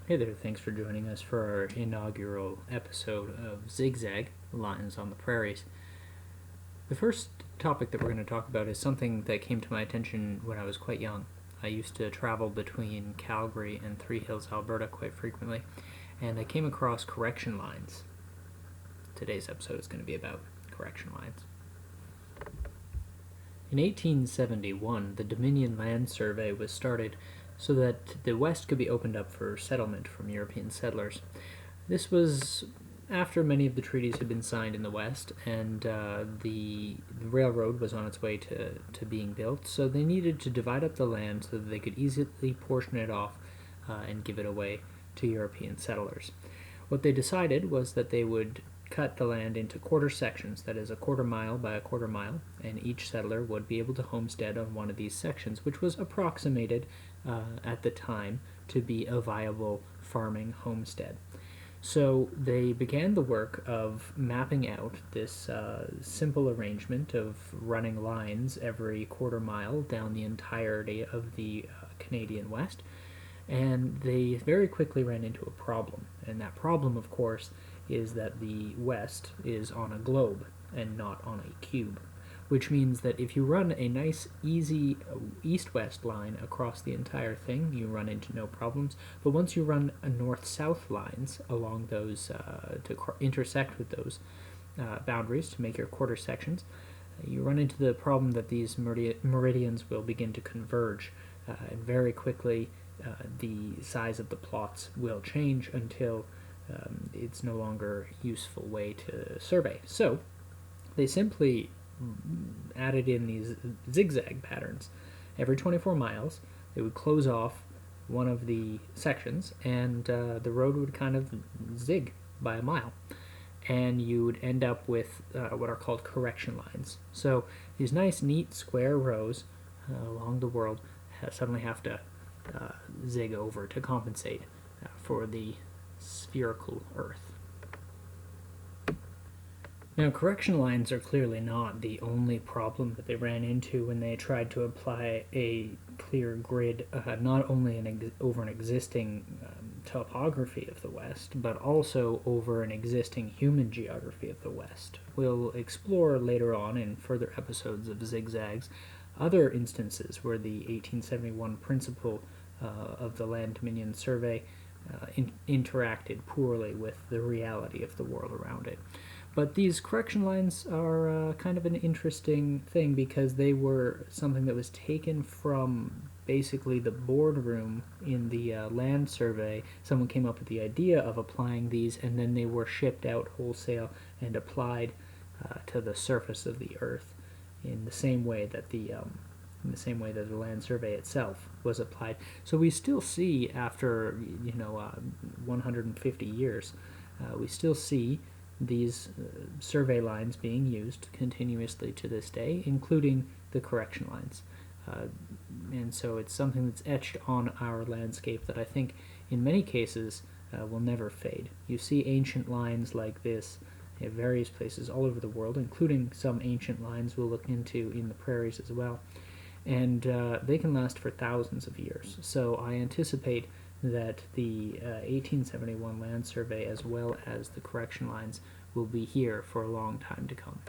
Hey there, thanks for joining us for our inaugural episode of Zigzag, Lions on the Prairies. The first topic that we're going to talk about is something that came to my attention when I was quite young. I used to travel between Calgary and Three Hills, Alberta quite frequently, and I came across correction lines. Today's episode is going to be about correction lines. In 1871, the Dominion Land Survey was started so that the West could be opened up for settlement from European settlers. This was after many of the treaties had been signed in the West, and the railroad was on its way to being built, so they needed to divide up the land so that they could easily portion it off and give it away to European settlers. What they decided was that they would cut the land into quarter sections, that is, a quarter mile by a quarter mile, and each settler would be able to homestead on one of these sections, which was approximated at the time to be a viable farming homestead. So they began the work of mapping out this simple arrangement of running lines every quarter mile down the entirety of the Canadian West, and they very quickly ran into a problem. And that problem, of course, is that the West is on a globe and not on a cube, which means that if you run a nice, easy east-west line across the entire thing, you run into no problems. But once you run a north-south lines along those to intersect with those boundaries to make your quarter sections, you run into the problem that these meridians will begin to converge, and very quickly the size of the plots will change until it's no longer a useful way to survey. So they simply added in these zigzag patterns. Every 24 miles, they would close off one of the sections, and the road would kind of zig by a mile. And you would end up with what are called correction lines. So these nice, neat, square rows along the world suddenly have to zig over to compensate for the spherical Earth. Now, correction lines are clearly not the only problem that they ran into when they tried to apply a clear grid, not only over an existing topography of the West, but also over an existing human geography of the West. We'll explore later on in further episodes of Zigzags other instances where the 1871 principle of the Land Dominion Survey interacted poorly with the reality of the world around it. But these correction lines are kind of an interesting thing because they were something that was taken from basically the boardroom in the land survey. Someone came up with the idea of applying these, and then they were shipped out wholesale and applied to the surface of the Earth in the same way that the land survey itself was applied. So we still see, after 150 years, we still see these survey lines being used continuously to this day, including the correction lines. And so it's something that's etched on our landscape that I think in many cases will never fade. You see ancient lines like this in various places all over the world, including some ancient lines we'll look into in the prairies as well. And they can last for thousands of years. So I anticipate that the 1871 land survey, as well as the correction lines, will be here for a long time to come.